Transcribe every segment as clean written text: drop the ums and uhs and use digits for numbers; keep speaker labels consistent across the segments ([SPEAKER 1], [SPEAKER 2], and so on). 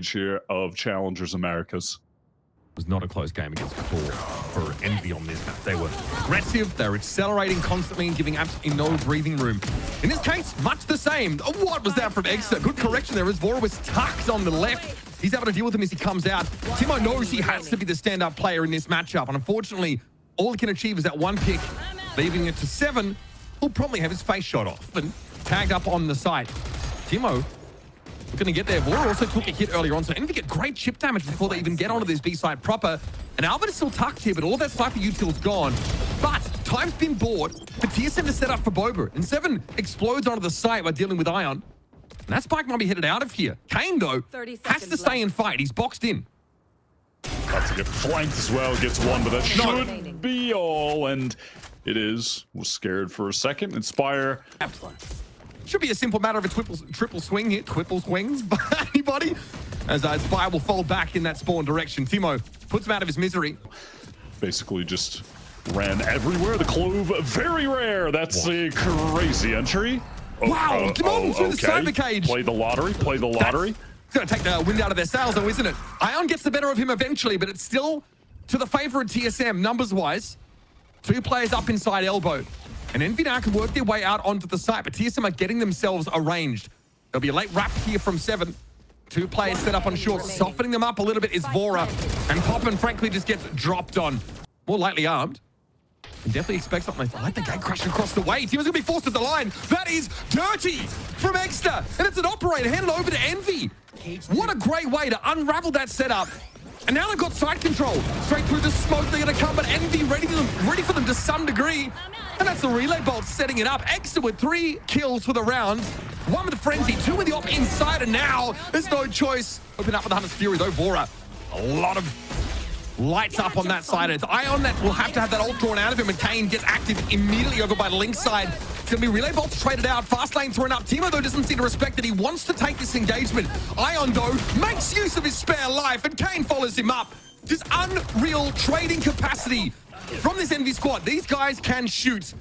[SPEAKER 1] Here of Challengers Americas.
[SPEAKER 2] It was not a close game against Core for Envy on this map. They were aggressive, they were accelerating constantly and giving absolutely no breathing room. In this case, much the same. What was that from Exa? Good correction there as Vora was tucked on the left. He's able to deal with him as he comes out. Timo knows he has to be the stand-up player in this matchup, and unfortunately, all he can achieve is that one pick, leaving it to 7. He'll probably have his face shot off and tagged up on the site. Timo going to get there. Vora also took a hit earlier on, so Envy get great chip damage before they even get onto this B side proper. And Alvin is still tucked here, but all that Cypher util's gone. But time's been bought for TSM to set up for Boba. And 7 explodes onto the site by dealing with Ion. And that spike might be headed out of here. Kane, though, has to stay and fight. He's boxed in.
[SPEAKER 1] About to get flanked as well. Gets one, but that should be all. And it is. Was scared for a second. Inspire.
[SPEAKER 2] Should be a simple matter of a triple swing here. Triple swings by anybody. As Spire will fall back in that spawn direction. Timo puts him out of his misery.
[SPEAKER 1] Basically just ran everywhere. The Clove, very rare. That's a crazy entry.
[SPEAKER 2] Wow, come on, through the cyber cage.
[SPEAKER 1] Play the lottery, play the lottery.
[SPEAKER 2] It's going to take the wind out of their sails, though, isn't it? Ion gets the better of him eventually, but it's still to the favor of TSM, numbers-wise. 2 players up inside elbow. And Envy now can work their way out onto the site, but TSM are getting themselves arranged. There'll be a late wrap here from 7. 2 players set up on short. Softening them up a little bit is Vora. And Poppin, frankly, just gets dropped on. More lightly armed. And definitely expect something. I like the gate crashing across the way. Team is going to be forced at the line. That is dirty from Exter. And it's an operator handed over to Envy. What a great way to unravel that setup. And now they've got side control. Straight through the smoke, they're going to come, but Envy ready for them to some degree. And that's the relay bolt setting it up. Exter with 3 kills for the round. 1 with the frenzy, 2 with the op inside, and now there's no choice. Open up with the Hunter's Fury, though. Vora, a lot of lights up on that side. It's Ion that will have to have that ult drawn out of him, and Kane gets active immediately over by the link side. It's going to be relay bolts traded out. Fast lane thrown up. Timo, though, doesn't seem to respect that. He wants to take this engagement. Ion, though, makes use of his spare life, and Kane follows him up. Just unreal trading capacity from this Envy squad. These guys can shoot.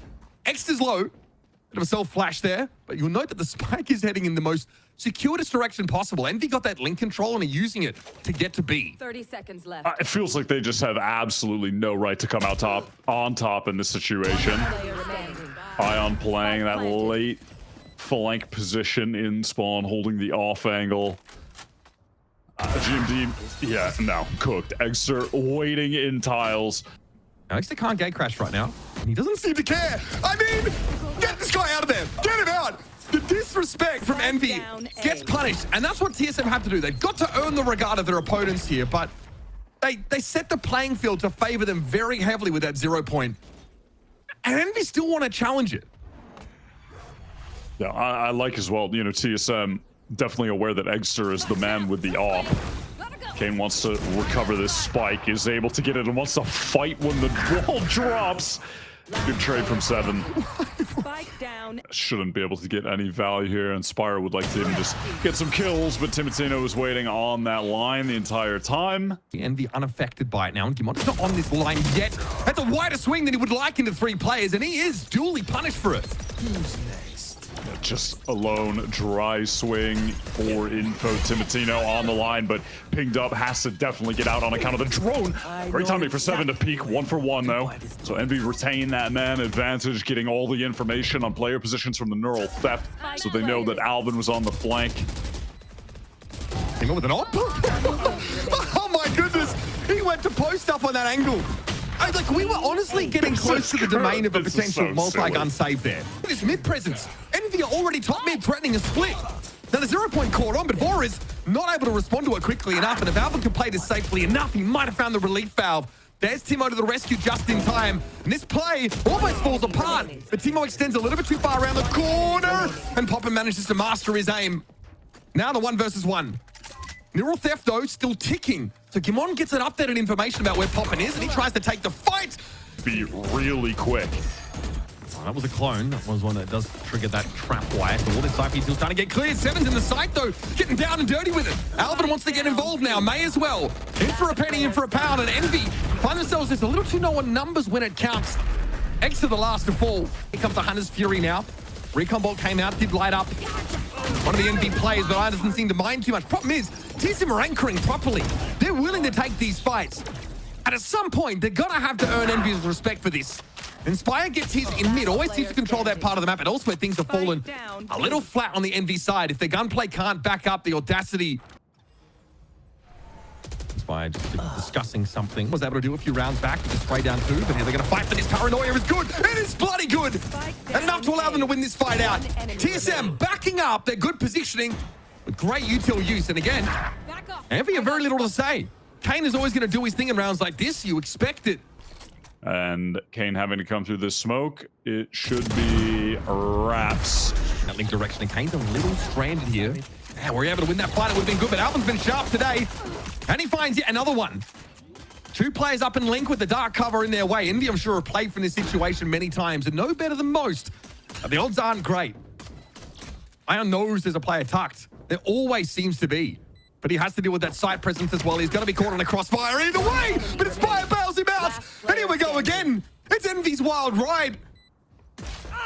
[SPEAKER 2] Exter's low. Bit of a self-flash there, but you'll note that the spike is heading in the most circuitous direction possible. Envy got that link control and are using it to get to B.
[SPEAKER 3] 30 seconds left.
[SPEAKER 1] It feels like they just have absolutely no right to come out on top in this situation. Ion playing that late flank position in spawn, holding the off angle. GMD, yeah, no, cooked. Exter waiting in tiles.
[SPEAKER 2] Now, Exter can't gate crash right now, and he doesn't seem to care. I mean, get this guy out of there. Get him out. The disrespect from Envy gets punished, and that's what TSM have to do. They've got to earn the regard of their opponents here, but they set the playing field to favor them very heavily with that 0 point. And Envy still want to challenge it.
[SPEAKER 1] Yeah, I like as well, you know, TSM definitely aware that Exter is the man with the op. Kane wants to recover this spike, is able to get it, and wants to fight when the wall drops. Good trade from 7.
[SPEAKER 3] Spike down.
[SPEAKER 1] Shouldn't be able to get any value here, and Spire would like to even just get some kills, but Timotino is waiting on that line the entire time.
[SPEAKER 2] Envy unaffected by it now, and Gimon's not on this line yet. That's a wider swing than he would like into 3 players, and he is duly punished for it. Who's next?
[SPEAKER 1] Just alone, dry swing for info. Timotino on the line, but pinged up, has to definitely get out on account of the drone. Great timing for 7 to peek, 1 for 1 though. So Envy retain that man advantage, getting all the information on player positions from the neural theft, so they know that Alvin was on the flank.
[SPEAKER 2] Timo with an op? Oh my goodness, he went to post up on that angle. Like, we were honestly getting close to the domain of a potential multi-gun save there. This mid presence, Envy are already top mid threatening a split. Now the 0 point caught on, but Vora is not able to respond to it quickly enough, and if Alvin can play this safely enough, he might have found the relief valve. There's Timo to the rescue just in time, and this play almost falls apart. But Timo extends a little bit too far around the corner, and Poppin manages to master his aim. Now the 1 versus 1. Neural theft, though, still ticking. So Gimon gets an updated information about where Poppin is, and he tries to take the fight.
[SPEAKER 1] Be really quick.
[SPEAKER 2] Oh, that was a clone. That was one that does trigger that trap wire. So all this side still starting to get cleared. 7's in the site, though, getting down and dirty with it. Alvin wants to get involved now. May as well. In for a penny, in for a pound, and Envy find themselves just a little too low on numbers when it counts. Exter the last to fall. Here comes the Hunter's Fury now. Recon bolt came out, did light up. one of the NB players, but I doesn't seem to mind too much. Problem is, TSM are anchoring properly. They're willing to take these fights. And at some point, they're gonna have to earn Envy's respect for this. Inspire gets his in mid, always seems to control that part of the map, and also where things have fallen a little flat on the Envy side. If their gunplay can't back up the audacity. Inspire just discussing something. Was able to do a few rounds back, just spray down two, but here they're gonna fight for this. Paranoia is good. It is bloody good. And enough to allow them to win this fight out. TSM backing up their good positioning with great util use. And again, Envy have very little to say. Kane is always gonna do his thing in rounds like this. You expect it.
[SPEAKER 1] And Kane having to come through the smoke. It should be wraps.
[SPEAKER 2] That link direction, and Kane's a little stranded here. Yeah, we're able to win that fight. It would have been good, but Alvin's been sharp today. And he finds yet another one. Two players up in link with the dark cover in their way. Envy, I'm sure, have played from this situation many times and know better than most. But the odds aren't great. Ion knows there's a player tucked. There always seems to be. But he has to deal with that site presence as well. He's going to be caught on a crossfire either way. But Inspire bails him out. And here we go again. It's Envy's wild ride.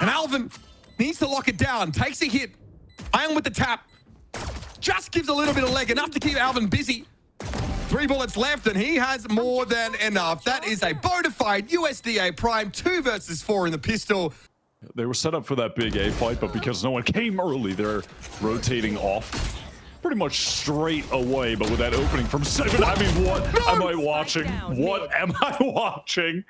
[SPEAKER 2] And Alvin needs to lock it down. Takes a hit. Ion with the tap. Just gives a little bit of leg. Enough to keep Alvin busy. 3 bullets left, and he has more than enough. That is a bona fide USDA Prime 2 versus 4 in the pistol.
[SPEAKER 1] They were set up for that big A fight, but because no one came early, they're rotating off pretty much straight away. But with that opening from 7, I mean, what am I watching? What am I watching?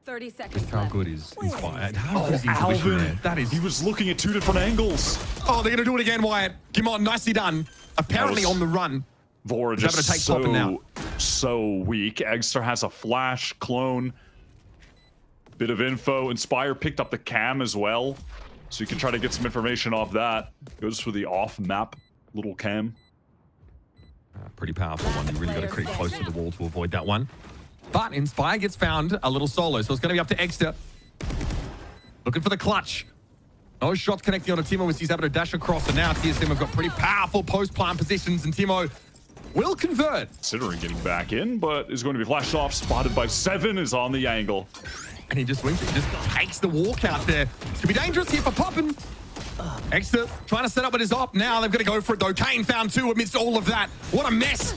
[SPEAKER 3] 30 seconds
[SPEAKER 2] How
[SPEAKER 3] left.
[SPEAKER 2] good is Inspired? How good is his
[SPEAKER 1] Alvin,
[SPEAKER 2] vision? That is...
[SPEAKER 1] he was looking at 2 different angles.
[SPEAKER 2] Oh, they're going to do it again, Wyatt. Come on, nicely done. Apparently on the run.
[SPEAKER 1] Vora
[SPEAKER 2] He's able
[SPEAKER 1] just
[SPEAKER 2] to take Poppin now.
[SPEAKER 1] so weak. Eggster has a flash, clone, bit of info. Inspire picked up the cam as well, so you can try to get some information off that. Goes for the off-map little cam.
[SPEAKER 2] Pretty powerful one. You really got to creep close to the wall to avoid that one. But Inspire gets found a little solo, so it's going to be up to Eggster. Looking for the clutch. No shots connecting on a Timo as he's able to dash across, and now TSM have got pretty powerful post-plant positions, and Timo will convert.
[SPEAKER 1] Considering getting back in, but is going to be flashed off. Spotted by 7, is on the angle.
[SPEAKER 2] And he just wings it. He just takes the walk out there. It's going to be dangerous here for Poppin. Eggster trying to set up with his op. Now they've got to go for it, though. Kane found 2 amidst all of that. What a mess.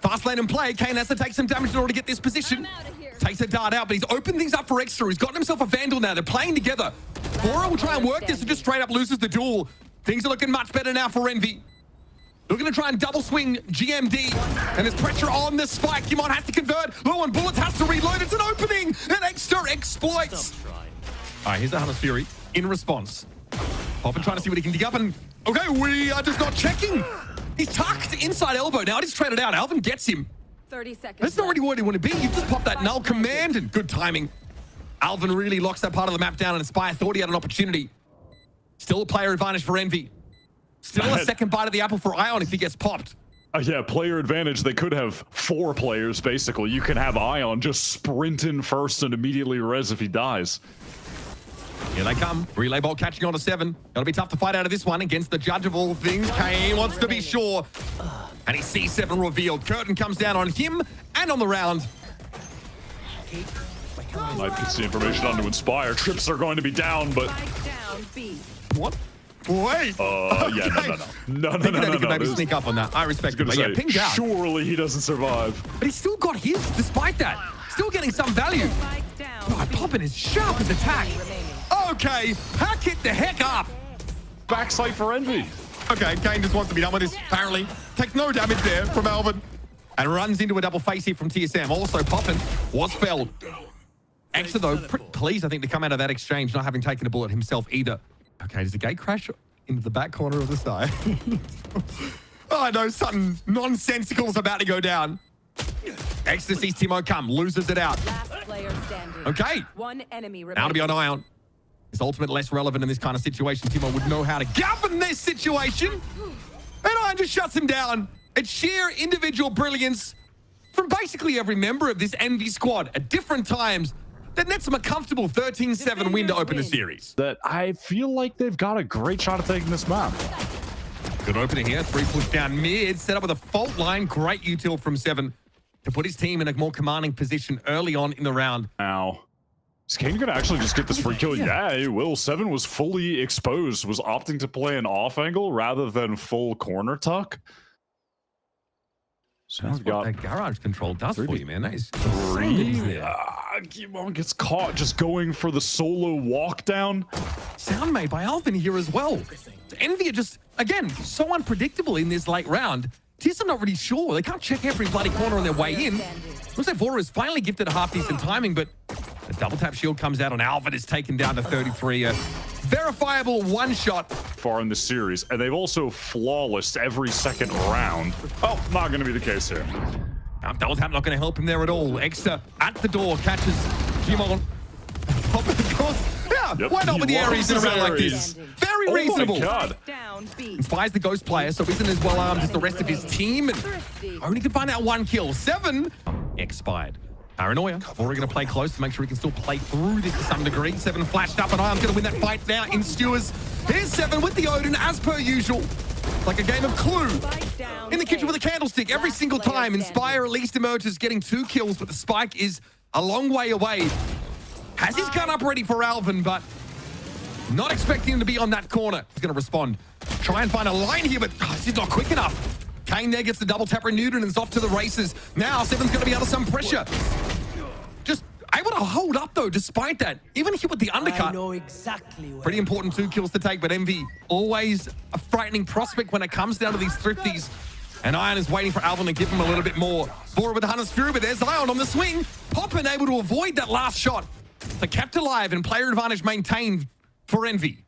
[SPEAKER 2] Fast lane and play. Kane has to take some damage in order to get this position. Takes a dart out, but he's opened things up for Eggster. He's gotten himself a Vandal now. They're playing together. Vora will try and work this and just straight up loses the duel. Things are looking much better now for Envy. Looking to try and double swing GMD. And there's pressure on the spike. Kimon has to convert. Low on bullets, has to reload. It's an opening. And Eggster exploits. All right, here's the Hunter's Fury in response. Poppin trying to see what he can dig up. And okay, we are just not checking. He's tucked inside elbow. Now it is traded out. Alvin gets him.
[SPEAKER 3] 30 seconds.
[SPEAKER 2] That's not really what you want to be. You just pop that null command and good timing. Alvin really locks that part of the map down, and Inspire thought he had an opportunity. Still a player advantage for Envy. Still a second bite of the apple for Ion if he gets popped.
[SPEAKER 1] Yeah, player advantage. They could have 4 players, basically. You can have Ion just sprint in first and immediately res if he dies.
[SPEAKER 2] Here they come. Relay ball catching on to 7. Gotta be tough to fight out of this one against the judge of all things. Kane wants to be sure. And he sees 7 revealed. Curtain comes down on him and on the round.
[SPEAKER 1] Might get the information onto Inspire. Trips are going to be down, but...
[SPEAKER 3] Spike down, B.
[SPEAKER 2] What? Wait.
[SPEAKER 1] Yeah, no.
[SPEAKER 2] He could maybe sneak up on that. I respect it. But yeah, pinged out.
[SPEAKER 1] Surely he doesn't survive.
[SPEAKER 2] But he's still got his, despite that. Still getting some value.
[SPEAKER 3] Spike down.
[SPEAKER 2] Oh, Poppin is sharp as attack. Okay, hack it the heck up.
[SPEAKER 1] Backside for Envy.
[SPEAKER 2] Okay, Kane just wants to be done with this, apparently. Takes no damage there from Alvin. And runs into a double face here from TSM. Also, Poppin was felled. Eggster, though, pretty pleased, I think, to come out of that exchange, not having taken a bullet himself either. Okay, does the gate crash into the back corner of the side? Oh, no, something nonsensical is about to go down. Eggster sees Timo come, loses it out.
[SPEAKER 3] Last player standing.
[SPEAKER 2] Okay.
[SPEAKER 3] One enemy remaining.
[SPEAKER 2] Now to be on Ion. His ultimate less relevant in this kind of situation. Timo would know how to govern this situation. And Ion just shuts him down. It's sheer individual brilliance from basically every member of this Envy squad at different times that nets them a comfortable 13-7 win to open the series.
[SPEAKER 1] That I feel like they've got a great shot at taking this map.
[SPEAKER 2] Good opening here. 3 push down mid. Set up with a fault line. Great util from 7 to put his team in a more commanding position early on in the round.
[SPEAKER 1] Now, Is Kane gonna actually just get this free kill? Yeah, he will. 7 was fully exposed, was opting to play an off angle rather than full corner tuck. So
[SPEAKER 2] That's
[SPEAKER 1] we've got
[SPEAKER 2] what that garage control does for you, man. That is
[SPEAKER 1] three.
[SPEAKER 2] there.
[SPEAKER 1] Kimon gets caught just going for the solo walk down.
[SPEAKER 2] Sound made by Alvin here as well. Envy are just, again, so unpredictable in this late round. TSM not really sure. They can't check every bloody corner on their way in. Looks like Vora is finally gifted a half-decent timing, but the double tap shield comes out on Alvin, is taken down to 33. A verifiable one-shot.
[SPEAKER 1] Far in the series, and they've also flawless every second round. Oh, not going to be the case here.
[SPEAKER 2] Double tap not going to help him there at all. Extra at the door, catches Kimon. Pop it, of course. Yeah,
[SPEAKER 1] Yep,
[SPEAKER 2] why not
[SPEAKER 1] he
[SPEAKER 2] with the Ares in a
[SPEAKER 1] loves
[SPEAKER 2] round like
[SPEAKER 1] Ares.
[SPEAKER 2] this? Very
[SPEAKER 1] Oh my
[SPEAKER 2] reasonable.
[SPEAKER 1] God.
[SPEAKER 3] Down B.
[SPEAKER 2] Inspires the Ghost player, so isn't as well armed as the rest of his team, and
[SPEAKER 3] Thrifty.
[SPEAKER 2] only can find out 1 kill. 7 expired. Paranoia, Vora going to play close to make sure he can still play through this to some degree. 7 flashed up, and Iron's going to win that fight now in Stewards. Here's 7 with the Odin, as per usual. Like a game of Clue.
[SPEAKER 3] Spike down
[SPEAKER 2] In the kitchen
[SPEAKER 3] A.
[SPEAKER 2] with a candlestick every
[SPEAKER 3] Last
[SPEAKER 2] single
[SPEAKER 3] player
[SPEAKER 2] time.
[SPEAKER 3] standing.
[SPEAKER 2] Inspire at least emerges, getting 2 kills, but the spike is a long way away. Has his gun up ready for Alvin, but not expecting him to be on that corner. He's going to respond. Try and find a line here, but this is not quick enough. Kane there gets the double tap renewed and is off to the races. Now 7's going to be under some pressure. Just able to hold up though, despite that. Even hit with the undercut.
[SPEAKER 4] I know exactly where.
[SPEAKER 2] Pretty important 2 kills to take, but Envy always a frightening prospect when it comes down to these thrifties. And Iron is waiting for Alvin to give him a little bit more. Vora with the Hunter's Fury, but there's Iron on the swing. Poppin able to avoid that last shot. So kept alive and player advantage maintained for Envy.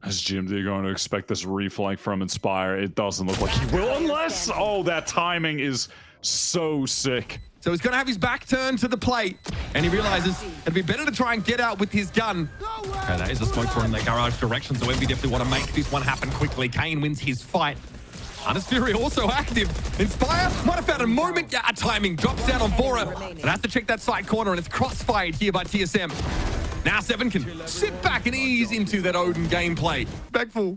[SPEAKER 1] Is GMD going to expect this reflank from Inspire? It doesn't look like he will, unless... Oh, that timing is so sick.
[SPEAKER 2] So he's going to have his back turned to the plate, and he realizes it'd be better to try and get out with his gun. And that is a smoke throw in the garage direction, so Envy definitely want to make this one happen quickly. Kane wins his fight. Hunter's Fury also active. Inspire might have found a moment. Yeah, timing drops down on Vora, and has to check that side corner, and it's crossfired here by TSM. Now 7 can sit back and ease into that Odin gameplay. Backful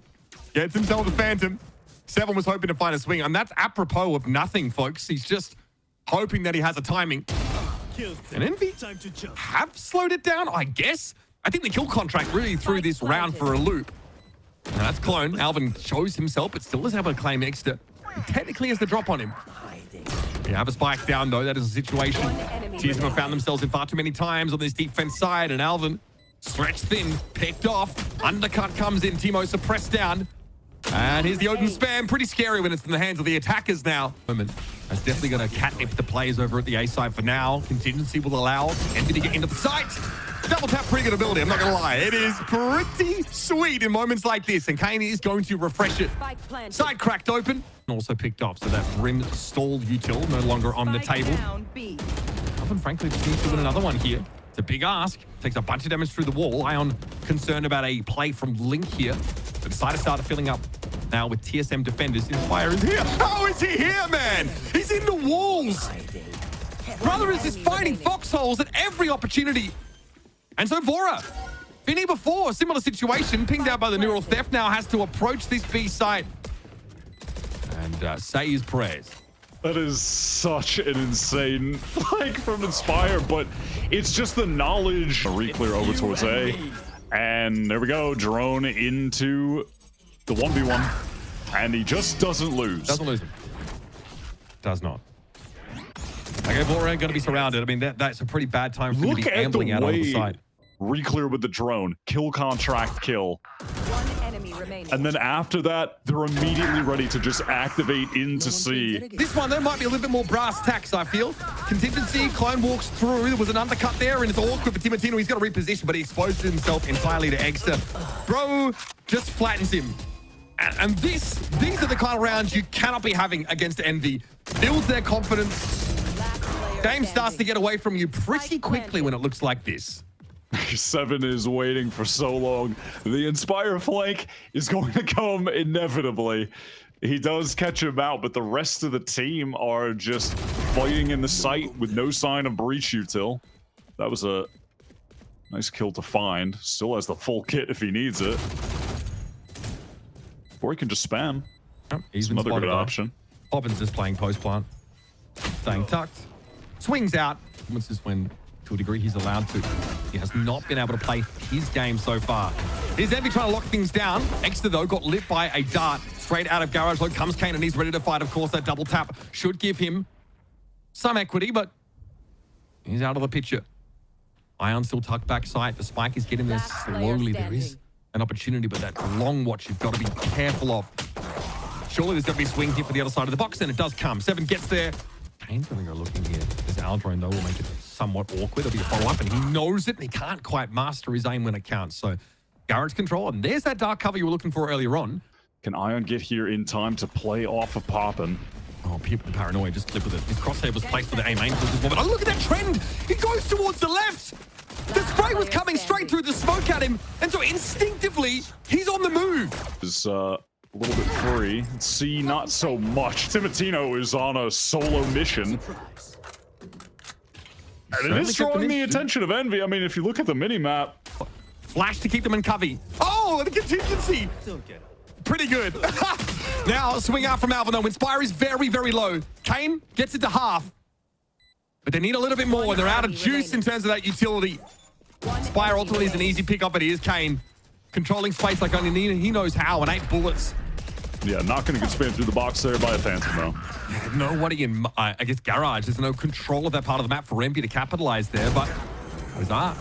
[SPEAKER 2] gets himself the Phantom. 7 was hoping to find a swing, and that's apropos of nothing, folks. He's just hoping that he has a timing. And Envy have slowed it down, I guess. I think the kill contract really threw this round for a loop. Now that's Clone. Alvin shows himself, but still is able to claim extra. He technically has the drop on him. You have a spike down, though. That is a situation TSM have found themselves in far too many times on this defense side, and Alvin stretched thin, picked off. Undercut comes in. Timo suppressed down. And here's the Odin spam. Pretty scary when it's in the hands of the attackers now. That's definitely going to catnip the players over at the A side for now. Contingency will allow Envy to get into the site. Double tap, pretty good ability, I'm not going to lie. It is pretty sweet in moments like this, and Kane is going to refresh it.
[SPEAKER 3] Spike planted.
[SPEAKER 2] Side cracked open, and also picked off, so that rim stalled util no longer on the
[SPEAKER 3] Spike
[SPEAKER 2] table.
[SPEAKER 3] down B.
[SPEAKER 2] Alvin, frankly, just needs to win another one here. It's a big ask. Takes a bunch of damage through the wall. Ion concerned about a play from Link here. The side started filling up now with TSM defenders. Inspire is here. How is he here, man? He's in the walls. Brother is just finding foxholes at every opportunity. And so Vora, Vinny before, similar situation, pinged out by the neural theft, now has to approach this B site and say his prayers.
[SPEAKER 1] That is such an insane flank from Inspire, but it's just the knowledge. A re-clear over towards A. And there we go, drone into the 1v1. And he just doesn't lose.
[SPEAKER 2] Doesn't lose him. Does not. Okay, Vora going to be surrounded. I mean, that's a pretty bad time for him to
[SPEAKER 1] Look
[SPEAKER 2] be
[SPEAKER 1] at
[SPEAKER 2] ambling
[SPEAKER 1] the
[SPEAKER 2] out onto the
[SPEAKER 1] way
[SPEAKER 2] side.
[SPEAKER 1] re-clear with the drone, kill contract, kill.
[SPEAKER 3] One enemy remaining.
[SPEAKER 1] And then after that, they're immediately ready to just activate into C.
[SPEAKER 2] This one, there might be a little bit more brass tacks, I feel. Contingency, Clone walks through. There was an undercut there, and it's awkward for Timotino. He's got to reposition, but he exposed himself entirely to Exter. Bro just flattens him. And these are the kind of rounds you cannot be having against Envy. Builds their confidence.
[SPEAKER 3] Last player
[SPEAKER 2] Game starts to
[SPEAKER 3] standing.
[SPEAKER 2] get away from you pretty quickly when it looks like this.
[SPEAKER 1] 7 is waiting for so long. The Inspire flank is going to come inevitably. He does catch him out, but the rest of the team are just fighting in the site with no sign of breach util. That was a nice kill to find. Still has the full kit if he needs it. Or he can just spam.
[SPEAKER 2] He's
[SPEAKER 1] Another good option.
[SPEAKER 2] Poppins is playing post plant. Staying tucked. Swings out. This is when, to a degree, he's allowed to. He has not been able to play his game so far. Here's Envy trying to lock things down. Exeter, though, got lit by a dart straight out of Garage Load. Comes Kane, and he's ready to fight. Of course, that double tap should give him some equity, but he's out of the picture. Ion still tucked back sight. The spike is getting there slowly. There is an opportunity, but that long watch you've got to be careful of. Surely there's going to be a swing here for the other side of the box, and it does come. 7 gets there. Kane's going to go looking here. This Aldrone, though, will make it somewhat awkward. There'll be a follow-up, and he knows it, and he can't quite master his aim when it counts. So, Garage control, and there's that dark cover you were looking for earlier on.
[SPEAKER 1] Can Ion get here in time to play off of Poppin?
[SPEAKER 2] Oh, Peep with the paranoia, just clip with it. His crosshair was placed for the A main for this moment. Oh, look at that trend! He goes towards the left! The spray was coming straight through the smoke at him, and so instinctively, he's on the move.
[SPEAKER 1] Is a little bit free. C, not so much. Timotino is on a solo mission. And it is drawing the attention of Envy. I mean, if you look at the mini-map.
[SPEAKER 2] Flash to keep them in covey. Oh, the contingency! Pretty good. Now, swing out from Alvin, though. Inspire is very, very low. Kane gets it to half. But they need a little bit more, and they're out of juice in terms of that utility. Spire ultimately is an easy pickup, but it is Kane. Controlling space like only he knows how, and 8 bullets.
[SPEAKER 1] Yeah, not going to get spammed through the box there by a Phantom, though.
[SPEAKER 2] Yeah, nobody in, I guess, Garage. There's no control of that part of the map for Envy to capitalize there, but those are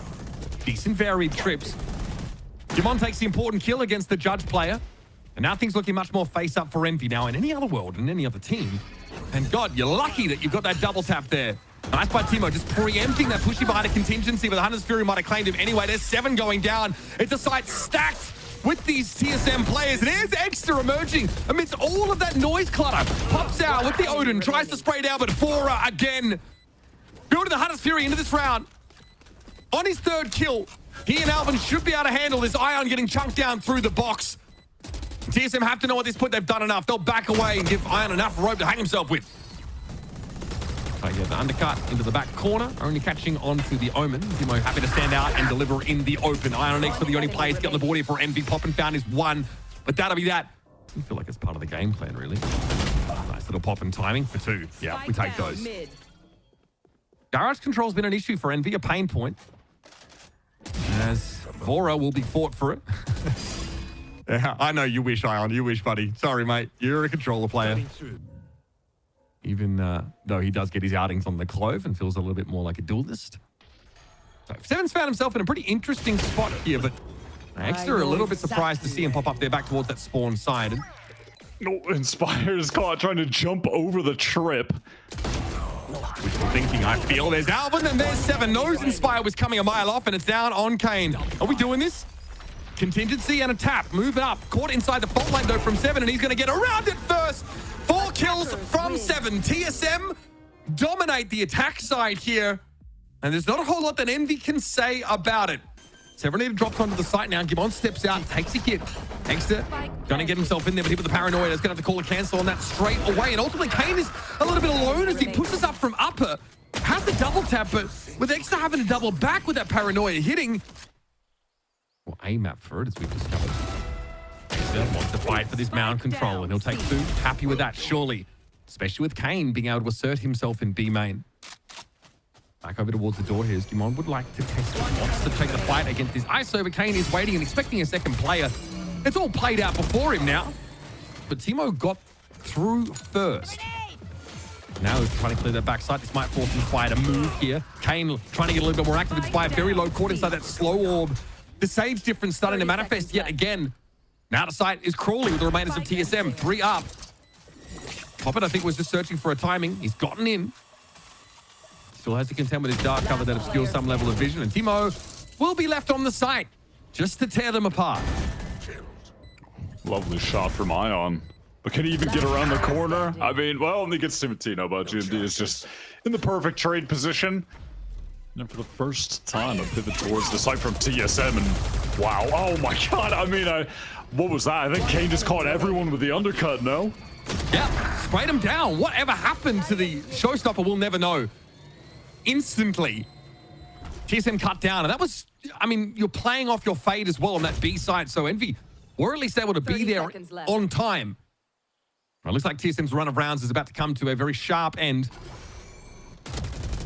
[SPEAKER 2] decent varied trips. Jimon takes the important kill against the Judge player. And now things looking much more face up for Envy. Now, in any other world, in any other team, and God, you're lucky that you've got that double tap there. Nice by Timo, just preempting that pushy behind a contingency, but the Hunter's Fury might have claimed him anyway. There's 7 going down. It's a site stacked with these TSM players. And there's Exeter emerging amidst all of that noise clutter. Pops out with the Odin, tries to spray down, but Fora again. Building the Hunter's Fury into this round. On his 3rd kill, he and Alvin should be able to handle this. Ion getting chunked down through the box. TSM have to know at this point they've done enough. They'll back away and give Ion enough rope to hang himself with. Yeah, the undercut into the back corner, only catching onto the Omen. Timo happy to stand out and deliver in the open. Ion X for the only players to get on the board here for Envy. Poppin found his 1, but that'll be that. I feel like it's part of the game plan, really. Nice little Poppin timing for 2. Yeah, we take those. Garage control's been an issue for Envy, a pain point. As Vora will be fought for it. Yeah, I know you wish, Ion. You wish, buddy. Sorry, mate. You're a controller player. Even though he does get his outings on the Clove and feels a little bit more like a duelist. So Seven's found himself in a pretty interesting spot here, but Exeter are a little bit surprised to see him pop up there back towards that spawn side. And
[SPEAKER 1] no, Inspire's caught trying to jump over the trip.
[SPEAKER 2] wishful thinking, I feel. There's Alvin and there's 7. Knows Inspire was coming a mile off, and it's down on Kane. Are we doing this? Contingency and a tap. Move up. Caught inside the fault line, though, from 7, and he's going to get around it first. 4 kills from 7. TSM dominate the attack side here, and there's not a whole lot that Envy can say about it. Severanita drops onto the site now. Gimon steps out, takes a hit. Exeter going to get himself in there, but he with the paranoia is going to have to call a cancel on that straight away. And ultimately, Kane is a little bit alone as he pushes up from upper. Has the double tap, but with Exeter having to double back with that paranoia hitting. Well, a map for it, as we've discovered. Exeter wants to fight for this mound control, and he'll take 2. Happy with that, surely. Especially with Kane being able to assert himself in B main. Back over towards the door here. Gimon would like to test it. Wants to take the fight against this ISO, but Kane is waiting and expecting a second player. It's all played out before him now. But Timo got through first. Now he's trying to clear that backside. This might force Inspire to move here. Kane trying to get a little bit more active. Inspire very low, caught inside that slow orb. The Sage difference starting to manifest yet again. Now to sight is Crawley with the remainders of TSM. 3 up. Poppet, I think, was just searching for a timing. He's gotten in. Still has to contend with his dark cover that obscures some level of vision. And Timo will be left on the site just to tear them apart.
[SPEAKER 1] Lovely shot from Ion. But can he even get around the corner? I mean, well, only gets Timotino, but GMD is just in the perfect trade position. And for the first time, a pivot towards the site from TSM. And wow, oh my God. I mean, what was that? I think Kane just caught everyone with the undercut, no?
[SPEAKER 2] Yeah, sprayed him down. Whatever happened to the showstopper, we'll never know. Instantly, TSM cut down. And that was, I mean, you're playing off your fade as well on that B side. So Envy were at least able to be there on time. Well, it looks like TSM's run of rounds is about to come to a very sharp end.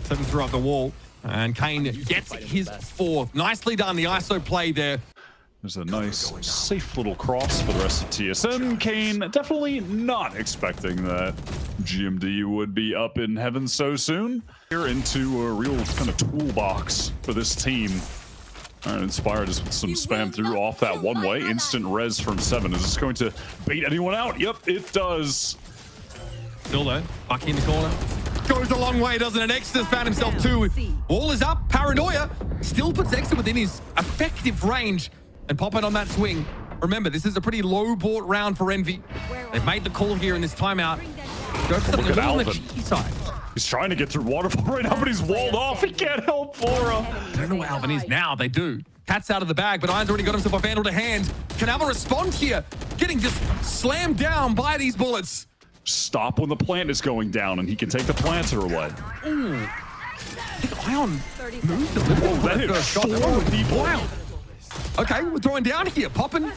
[SPEAKER 2] 7 throughout the wall. And Kane gets his fourth. Nicely done, the ISO play there.
[SPEAKER 1] There's a nice, safe little cross for the rest of TSM. Kane definitely not expecting that GMD would be up in heaven so soon. Here into a real kind of toolbox for this team. All right, Inspire just with some spam through off that one way. Instant res from 7. Is this going to bait anyone out? Yep, it does.
[SPEAKER 2] Still though, back in the corner. Goes a long way, doesn't it? Extra's found himself too. All is up. Paranoia still puts Extra within his effective range. And pop it on that swing. Remember, this is a pretty low-bought round for Envy. They've made the call here in this timeout. Go for something a little on the cheeky side.
[SPEAKER 1] He's trying to get through Waterfall right now, but he's walled off. He can't help Flora.
[SPEAKER 2] I don't know where Alvin is now. They do. Cat's out of the bag, but Iron's already got himself a Vandal to hand. Can Alvin respond here? Getting just slammed down by these bullets.
[SPEAKER 1] Stop when the plant is going down, and he can take the planter away.
[SPEAKER 2] Ooh. I think Ion moved a little bit.
[SPEAKER 1] That hit 4 people.
[SPEAKER 2] Wow. Okay, we're throwing down here. Poppin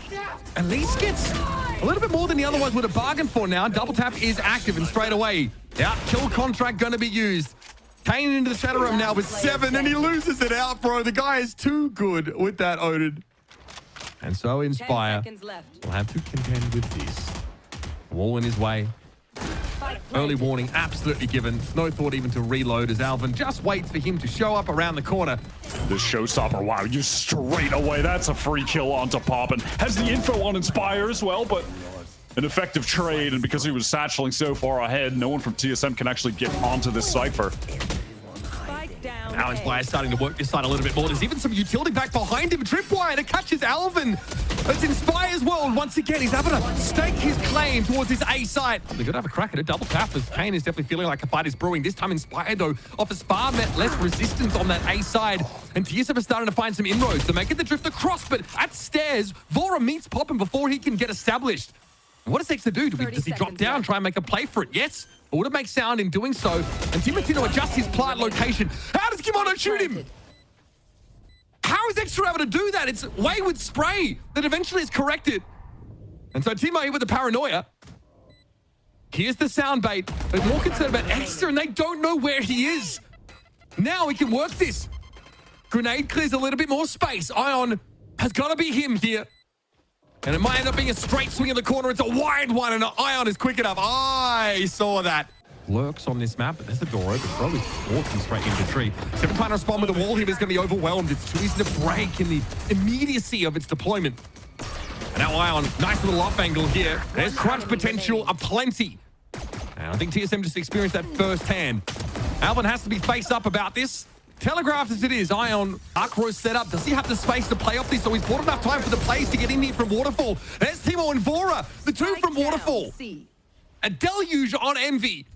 [SPEAKER 2] at least gets a little bit more than he otherwise would have bargained for now. Double tap is active and straight away. Out kill contract going to be used. Kane into the shadow room now with 7 and he loses it out, bro. The guy is too good with that Odin. And so Inspire will have to contend with this. Wall in his way. Early warning absolutely given. No thought even to reload as Alvin just waits for him to show up around the corner.
[SPEAKER 1] The showstopper, wow, you straight away. That's a free kill onto Poppin. Has the info on Inspire as well, but an effective trade. And because he was satcheling so far ahead, no one from TSM can actually get onto this Cypher.
[SPEAKER 2] Now Inspire starting to work this side a little bit more. There's even some utility back behind him. Tripwire to catches Alvin. It's Inspire's world. Once again, he's able to stake his claim towards his A site. They're going to have a crack at a double tap as Kane is definitely feeling like a fight is brewing. This time Inspire, though, offers far less resistance on that A side. And TSM is starting to find some inroads. They're making the drift across, but at stairs, Vora meets Poppin before he can get established. What does X to do? Does he drop down, try and make a play for it? Yes. But would it make sound in doing so? And Timotino adjusts his plant location. How does Kimono shoot him? How is Extra able to do that? It's wayward spray that eventually is corrected. And so Timo here with the paranoia. Here's the sound bait. They're more concerned about Extra and they don't know where he is. Now we can work this. Grenade clears a little bit more space. Ion has got to be him here. And it might end up being a straight swing in the corner. It's a wide one, and Ion is quick enough. I saw that. Lurks on this map, but there's a door open. Bro is walking straight into the tree. 7 trying to respond with the wall here, but it's going to be overwhelmed. It's too easy to break in the immediacy of its deployment. And now Ion, nice little off angle here. There's crunch potential aplenty. And I think TSM just experienced that firsthand. Alvin has to be face up about this. Telegraphed as it is, Ion, Arc Rose set up. Does he have the space to play off this? So he's bought enough time for the plays to get in here from Waterfall. There's Timo and Vora, the two from Waterfall. A deluge on Envy.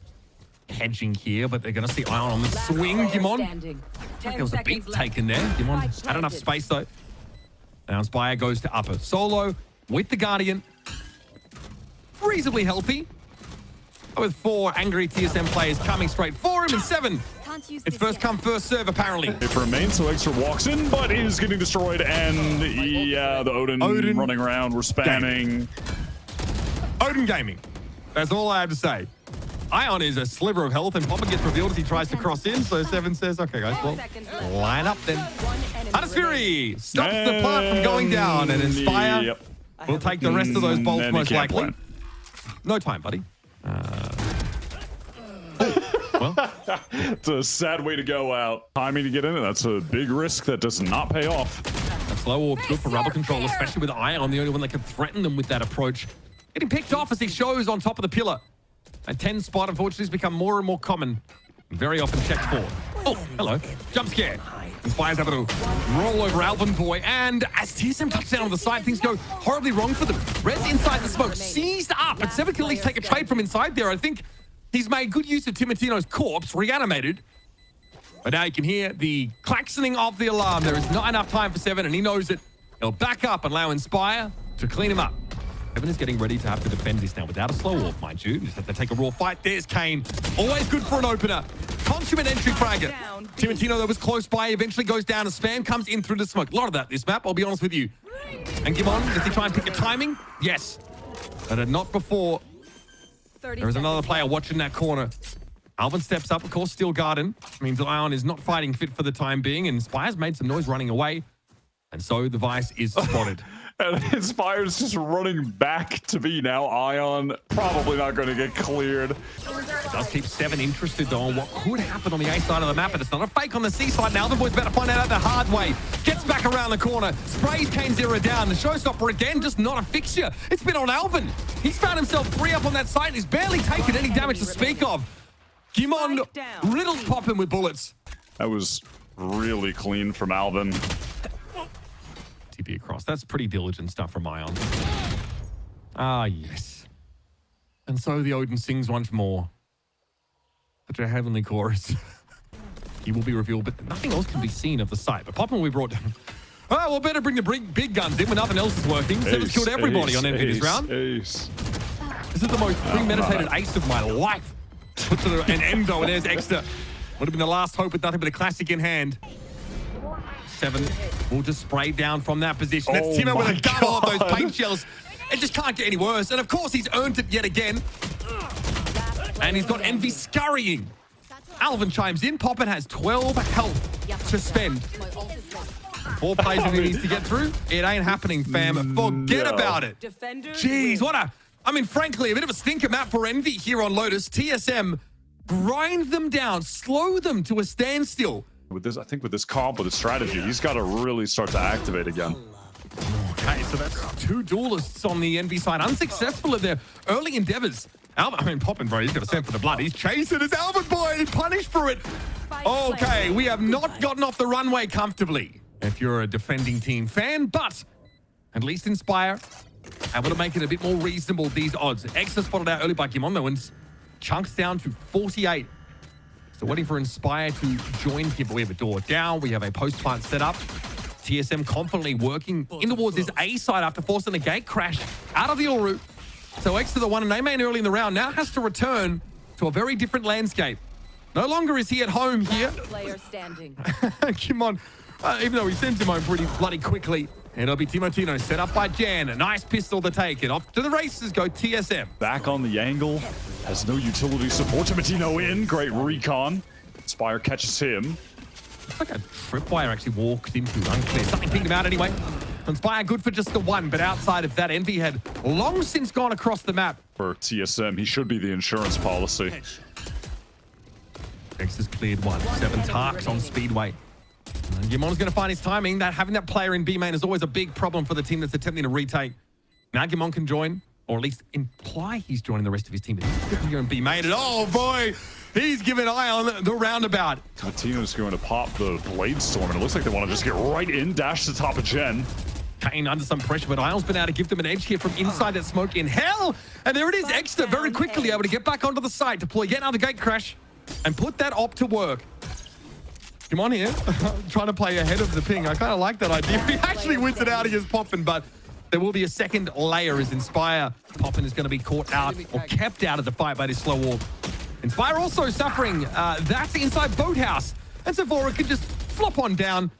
[SPEAKER 2] Hedging here, but they're going to see Ion on the swing. Gimon. There was a beat taken there. Gimon had enough space though. Now Inspire goes to upper. Solo with the Guardian. Reasonably healthy. With 4 angry TSM players coming straight for him, and 7. It's first come, first serve, apparently.
[SPEAKER 1] For a main, so Extra walks in, but is getting destroyed, and yeah, the Odin running around, we're spamming.
[SPEAKER 2] Odin gaming. That's all I have to say. Ion is a sliver of health, and Popper gets revealed as he tries to cross in, so 7 says, okay, guys, well, line up then. Hunter's Fury stops the plant from going down, and Inspire will take the rest of those bolts most likely. No time, buddy. Well,
[SPEAKER 1] it's a sad way to go out. Timing to get in it, that's a big risk that does not pay off.
[SPEAKER 2] That slow orb's good for rubber control, especially with Ion, the only one that can threaten them with that approach. Getting picked off as he shows on top of the pillar. A 10 spot, unfortunately, has become more and more common. Very often checked for. Oh, hello. Jump scare. Inspire's able to roll over Alvin Boy, and as TSM touchdown on the side, things go horribly wrong for them. Red's inside the smoke, seized up, and 7 can at least take a trade from inside there. I think he's made good use of Timotino's corpse, reanimated. But now you can hear the klaxoning of the alarm. There is not enough time for 7, and he knows it. He'll back up and allow Inspire to clean him up. 7 is getting ready to have to defend this now without a slow warp, mind you. Just have to take a raw fight. There's Kane. Always good for an opener. Consummate entry fragger. Timotino, that was close by, eventually goes down. A spam comes in through the smoke. A lot of that this map, I'll be honest with you. And Gimon, does he try and pick a timing? Yes. But not before. There is another player watching that corner. Alvin steps up, of course, Steel Garden. Means that Ion is not fighting fit for the time being, and Spire's made some noise running away. And so the Vice is spotted.
[SPEAKER 1] And Inspire's just running back to B now. Ion probably not going to get cleared.
[SPEAKER 2] It does keep Seven interested, though, on what could happen on the A side of the map, but it's not a fake on the C side. Now the boy's about to find out the hard way. Gets back around the corner, sprays Kane Zero down. The showstopper again, just not a fixture. It's been on Alvin. He's found himself 3 up on that side, and he's barely taken any damage to speak of. Gimon riddles Poppin with bullets.
[SPEAKER 1] That was really clean from Alvin.
[SPEAKER 2] TP across. That's pretty diligent stuff from Ion. Ah, yes. And so the Odin sings once more. Such a heavenly chorus. He will be revealed, but nothing else can be seen of the site. But Poppin will be brought down. Oh, well, better bring the big guns in when nothing else is working. Seven's killed everybody on Envy this round.
[SPEAKER 1] Ace.
[SPEAKER 2] This is the most premeditated ace of my life. Puts it an endo, and there's Extra. Would have been the last hope with nothing but a classic in hand. Seven will just spray down from that position. That's Timo with a double of those paint shells. It just can't get any worse. And of course, he's earned it yet again. And he's got Envy scurrying. Alvin chimes in. Poppin has 12 health to spend. 4 plays that he needs to get through. It ain't happening, fam. Forget about it. Jeez, what a... I mean, frankly, a bit of a stinker map for Envy here on Lotus. TSM grind them down, slow them to a standstill.
[SPEAKER 1] With this, I think with this comp, with the strategy, he's got to really start to activate again.
[SPEAKER 2] Okay, so that's 2 duelists on the Envy side, unsuccessful in their early endeavors. Poppin, bro, he's going to send for the blood. He's chasing his Alvin boy, punished for it. Okay, we have not gotten off the runway comfortably, if you're a defending team fan, but at least Inspire able to make it a bit more reasonable, these odds. Exa spotted out early by Gimon, though, and chunks down to 48. So waiting for Inspire to join here, but we have a door down. We have a post plant set up. TSM confidently working in towards this A side after forcing the gate crash out of the all route. So Exa, the one and A main early in the round, now has to return to a very different landscape. No longer is he at home here.
[SPEAKER 3] Player standing.
[SPEAKER 2] Gimon, even though he sends him home pretty bloody quickly. And it'll be Timotino set up by Jan. A nice pistol to take it. Off to the races go TSM.
[SPEAKER 1] Back on the angle. Has no utility support. Timotino in. Great recon. Spire catches him.
[SPEAKER 2] Looks like a tripwire actually walked into. Unclear. Something pinged him out anyway. Inspire good for just the 1, but outside of that, Envy had long since gone across the map.
[SPEAKER 1] For TSM, he should be the insurance policy.
[SPEAKER 2] X has cleared 1. 7 Tarks on Speedway. Gimon's going to find his timing. That having that player in B main is always a big problem for the team that's attempting to retake. Now Gimon can join, or at least imply he's joining the rest of his team. But he's going to be made it. Oh boy, he's giving Ion the roundabout.
[SPEAKER 1] Tino's going to pop the Blade Storm, and it looks like they want to just get right in, dash to the top of Gen.
[SPEAKER 2] Kane under some pressure, but Ion's been able to give them an edge here from inside that smoke in hell. And there it is, Extra very quickly able to get back onto the site, deploy yet another gate crash, and put that op to work. Come on here. Trying to play ahead of the ping. I kind of like that idea. He actually wins it out against Poppin, but there will be a second layer as Inspire. Poppin is going to be caught out or kept out of the fight by this slow walk. Inspire also suffering. That's inside Boathouse. And Sephora can just flop on down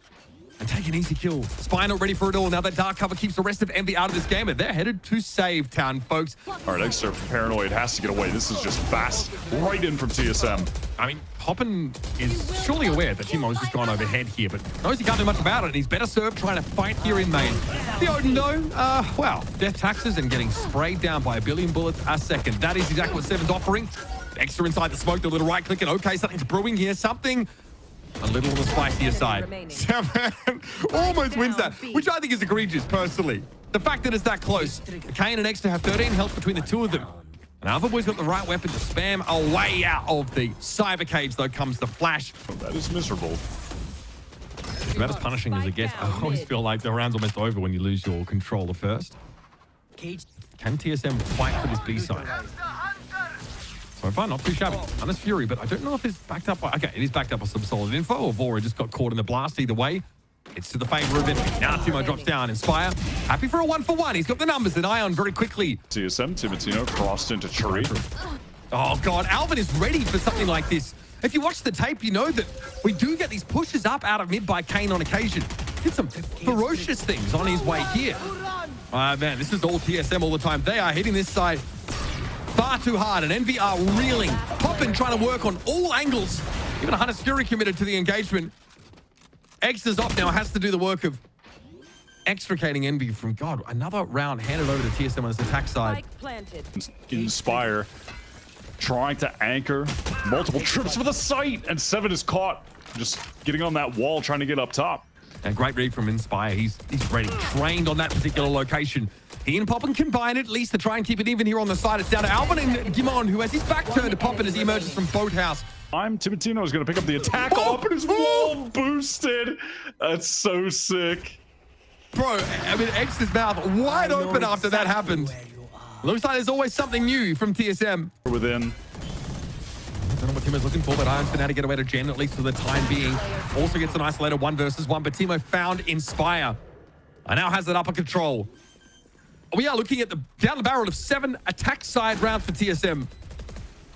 [SPEAKER 2] and take an easy kill. Spire not ready for it all. Now that dark cover keeps the rest of Envy out of this game, and they're headed to Save Town, folks.
[SPEAKER 1] All right, Extra Paranoid has to get away. This is just fast, right in from TSM.
[SPEAKER 2] I mean, Poppin is surely aware that Timo's just gone overhead here, but knows he can't do much about it, and he's better served trying to fight here in main. The Odin, though, well, death taxes and getting sprayed down by 1 billion bullets a second. That is exactly what Seven's offering. Extra inside the smoke, the little right click, and okay, something's brewing here. Something a little on the spicier side. Seven almost wins that, which I think is egregious, personally. The fact that it's that close. Kane and Extra have 13 health between the 2 of them. And Alpha Boy's got the right weapon to spam a way out of the cyber cage, though, comes the flash.
[SPEAKER 1] Oh, that is miserable.
[SPEAKER 2] It's about as punishing as it gets. I always feel like the round's almost over when you lose your controller first. Can TSM fight for this B side? So far, not too shabby. Honest Fury, but I don't know if it's backed up by... Okay, it is backed up by some solid info, or Vora just got caught in the blast. Either way, it's to the favor of Envy. Now Timo drops down. Inspire, happy for a 1-for-1. He's got the numbers, and Ion very quickly.
[SPEAKER 1] TSM, Timotino crossed into tree.
[SPEAKER 2] Oh, God. Alvin is ready for something like this. If you watch the tape, you know that we do get these pushes up out of mid by Kane on occasion. Did some ferocious things on his way here. Man, this is all TSM all the time. They are hitting this side far too hard, and Envy are reeling. open, trying to work on all angles. Even Hunter's Fury committed to the engagement. Extra's up now, has to do the work of extricating Envy from, God, another round handed over to TSM on his attack side.
[SPEAKER 3] Spike planted.
[SPEAKER 1] Inspire trying to anchor multiple trips for the site, and Seven is caught just getting on that wall, trying to get up top.
[SPEAKER 2] A great read from Inspire. He's ready, trained on that particular location. He and Poppin combine at least to try and keep it even here on the side. It's down to Alvin and Gimon, who has his back turned to Poppin as he emerges from Boathouse.
[SPEAKER 1] Timotino is going to pick up the attack. Oh, but his wall boosted. That's so sick.
[SPEAKER 2] Bro, I mean, X's mouth wide open after that happened. Looks like there's always something new from TSM.
[SPEAKER 1] Within.
[SPEAKER 2] I don't know what Timo's looking for, but Ion's been able to get away to Jen, at least for the time being. Also gets an isolated 1 versus 1, but Timo found Inspire. And now has it up under control. We are looking at the down the barrel of 7 attack side rounds for TSM,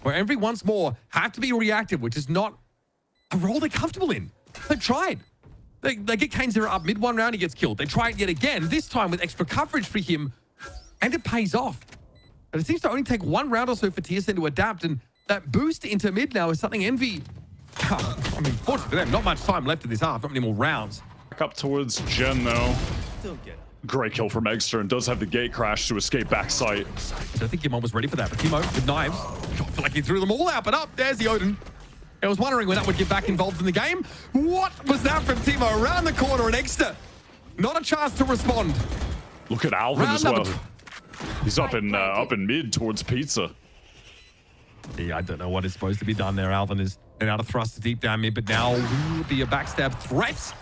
[SPEAKER 2] where every once more have to be reactive, which is not a role they're comfortable in. They've tried. They get Kane Zero up mid 1 round, he gets killed. They try it yet again, this time with extra coverage for him, and it pays off. But it seems to only take 1 round or so for TSM to adapt, and that boost into mid now is something Envy... I mean, fortunately for them, not much time left in this half, not many more rounds.
[SPEAKER 1] Back up towards Jen, though. Great kill from Eggster, and does have the gate crash to escape back sight.
[SPEAKER 2] I think Gimon was ready for that, but Timo with knives. I feel like he threw them all out, but up, there's the Odin. I was wondering when that would get back involved in the game. What was that from Timo? Around the corner and Eggster. Not a chance to respond.
[SPEAKER 1] Look at Alvin
[SPEAKER 2] Round
[SPEAKER 1] as well.
[SPEAKER 2] number
[SPEAKER 1] He's up in mid towards Pizza.
[SPEAKER 2] Yeah, I don't know what is supposed to be done there. Alvin is out of thrust deep down mid, but now will be a backstab threat.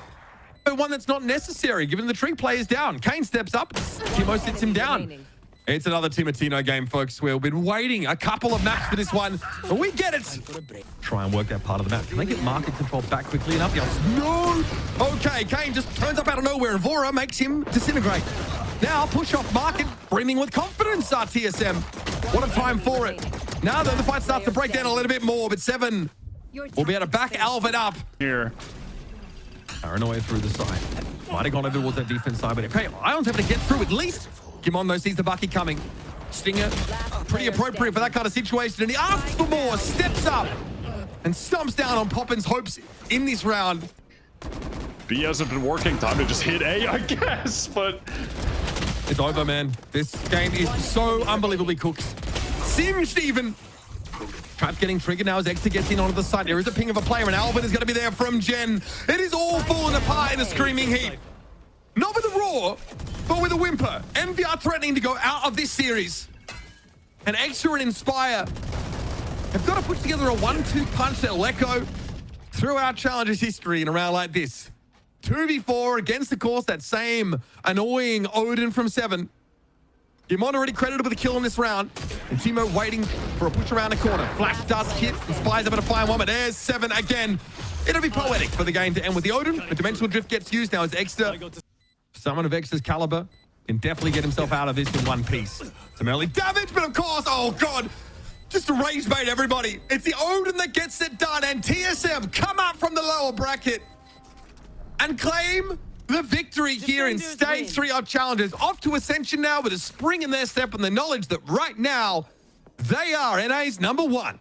[SPEAKER 2] But one that's not necessary, given the Trig play is down. Kane steps up, Timo sits him down. It's another Timotino game, folks. We've been waiting a couple of maps for this one, but we get it. Try and work that part of the map. Can they get market control back quickly enough? Yes. No! Okay, Kane just turns up out of nowhere, and Vora makes him disintegrate. Now, push off market, brimming with confidence, TSM. What a time for it. Now, though, the fight starts to break down a little bit more, but Seven will be able to back Alvin up.
[SPEAKER 1] Here.
[SPEAKER 2] Paranoia through the side. Might have gone towards that defense side, but okay, Ion's able to get through at least. Gimon, though, sees the Bucky coming. Stinger, pretty appropriate for that kind of situation, and he asks for more, steps up, and stomps down on Poppin's hopes in this round.
[SPEAKER 1] B hasn't been working. Time to just hit A, I guess, but...
[SPEAKER 2] It's over, man. This game is so unbelievably cooked. Singed even. Trap getting triggered now as Exeter gets in onto the side. There is a ping of a player, and Alvin is going to be there from Jen. It is all falling apart in a screaming heap. Not with a roar, but with a whimper. Envy are threatening to go out of this series. And Exeter and Inspire have got to put together a 1-2 punch that will echo throughout Challenger's history in a round like this. 2v4 against, of course, that same annoying Odin from 7. Gimon already credited with a kill in this round. And Timo waiting for a push around the corner. Flash does hit. Inspires able to find one, but there's 7 again. It'll be poetic for the game to end with the Odin. The Dimensional Drift gets used now as Exeter. Someone of Exeter's caliber can definitely get himself out of this in one piece. Some early damage, but of course, oh God, just a rage bait, everybody. It's the Odin that gets it done, and TSM come up from the lower bracket and claim the victory here in Stage 3 of Challengers. Off to Ascension now with a spring in their step and the knowledge that right now, they are NA's #1.